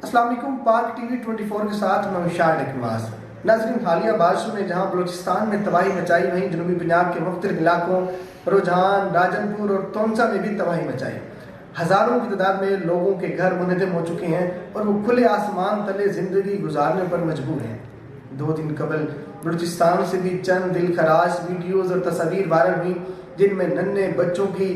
अस्सलाम वालेकुम। पाक टीवी 24 के साथ मैं विशाल डकवास। नाज़रीन, हालिया बारिशों ने जहां बलूचिस्तान में तबाही मचाई, वहीं जनूबी पंजाब के मुख्तलिफ इलाकों रुझान, राजनपुर और तोनसा में भी तबाही मचाई। हज़ारों की तादाद में लोगों के घर मुनहदम हो चुके हैं और वो खुले आसमान तले ज़िंदगी गुजारने पर मजबूर हैं। 2 दिन कबल बलूचिस्तान से भी चंद दिलखराश वीडियोज़ और तस्वीर वायरल हुई, जिनमें नन्हे बच्चों की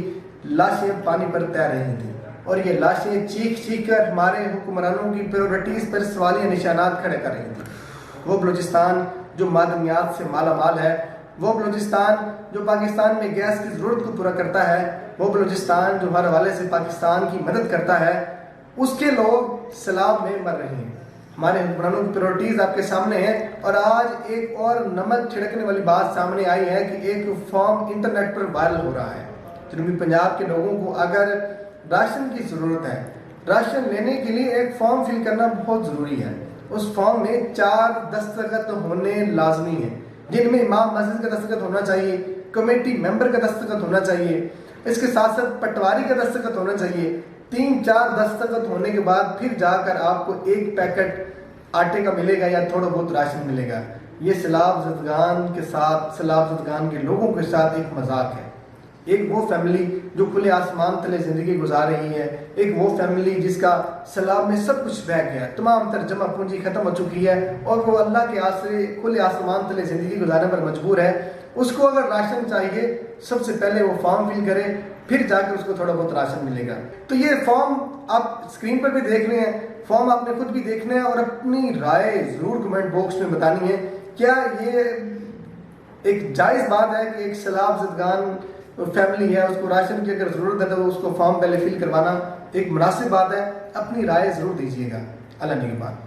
लाशें पानी पर तैर रही थीं और ये लाशें चीख कर हमारे हुक्मरानों की प्रायोरिटीज़ पर सवालिया निशानात खड़े कर रही थी। वो बलूचिस्तान जो मादनियात से माला माल है, वो बलूचिस्तान जो पाकिस्तान में गैस की ज़रूरत को पूरा करता है, वो बलूचिस्तान जो हर हवाले से पाकिस्तान की मदद करता है, उसके लोग सैलाब में मर रहे हैं। हमारे हुक्मरानों की प्रायोरिटीज़ आपके सामने है। और आज एक और नमक छिड़कने वाली बात सामने आई है कि एक फॉर्म इंटरनेट पर वायरल हो रहा है। जनूबी पंजाब के लोगों को अगर राशन की ज़रूरत है, राशन लेने के लिए एक फॉर्म फिल करना बहुत ज़रूरी है। उस फॉर्म में 4 दस्तखत होने लाजमी है, जिनमें इमाम मस्जिद का दस्तखत होना चाहिए, कमेटी मेंबर का दस्तखत होना चाहिए, इसके साथ साथ पटवारी का दस्तखत होना चाहिए। 3-4 दस्तखत होने के बाद फिर जाकर आपको एक पैकेट आटे का मिलेगा या थोड़ा बहुत राशन मिलेगा। ये सैलाब ज़दगान के साथ, सैलाब ज़दगान के लोगों के साथ एक मजाक है। एक वो फैमिली जो खुले आसमान तले ज़िंदगी गुजार रही है, एक वो फैमिली जिसका सैलाब में सब कुछ बह गया, तमाम तर जमा पूंजी ख़त्म हो चुकी है और वो अल्लाह के आसरे खुले आसमान तले ज़िंदगी गुजारने पर मजबूर है। उसको अगर राशन चाहिए, सबसे पहले वो फॉर्म फिल करे, फिर जाकर उसको थोड़ा बहुत राशन मिलेगा। तो ये फॉर्म आप स्क्रीन पर भी देख रहे हैं, फॉर्म आपने खुद भी देखना है और अपनी राय ज़रूर कमेंट बॉक्स में बतानी है। क्या ये एक जायज़ बात है कि एक सैलाब ज़दगान फैमिली है, उसको राशन की अगर ज़रूरत है तो उसको फॉर्म पहले फिल करवाना एक मुनासिब बात है? अपनी राय ज़रूर दीजिएगा। अल्लाह निगहबान।